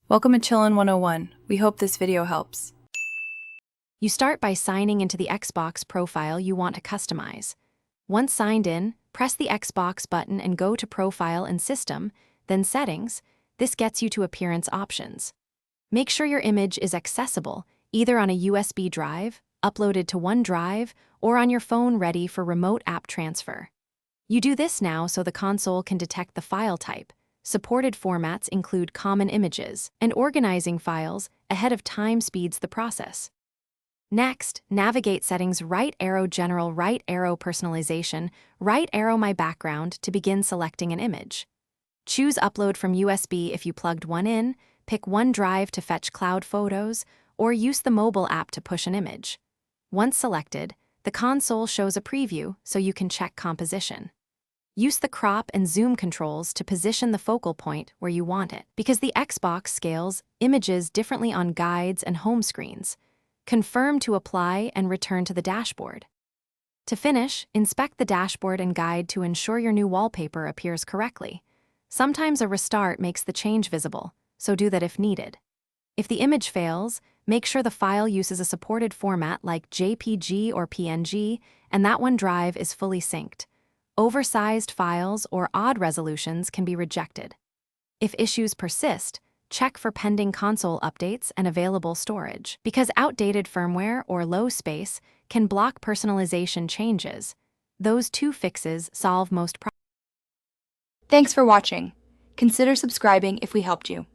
Welcome to Chillin' 101. We hope this video helps. You start by signing into the Xbox profile you want to customize. Once signed in, press the Xbox button and go to Profile and System, then Settings. This gets you to Appearance options. Make sure your image is accessible, either on a USB drive, uploaded to OneDrive, or on your phone ready for remote app transfer. You do this now so the console can detect the file type. Supported formats include common images, and organizing files ahead of time speeds the process. Next, navigate Settings, right arrow General, right arrow Personalization, right arrow My Background to begin selecting an image. Choose Upload from USB if you plugged one in, pick OneDrive to fetch cloud photos, or use the mobile app to push an image. Once selected, the console shows a preview so you can check composition. Use the crop and zoom controls to position the focal point where you want it, because the Xbox scales images differently on guides and home screens. Confirm to apply and return to the dashboard. To finish, inspect the dashboard and guide to ensure your new wallpaper appears correctly. Sometimes a restart makes the change visible, so do that if needed. If the image fails, make sure the file uses a supported format like JPG or PNG, and that OneDrive is fully synced. Oversized files or odd resolutions can be rejected. If issues persist, check for pending console updates and available storage, because outdated firmware or low space can block personalization changes. Those two fixes solve most problems. Thanks for watching. Consider subscribing if we helped you.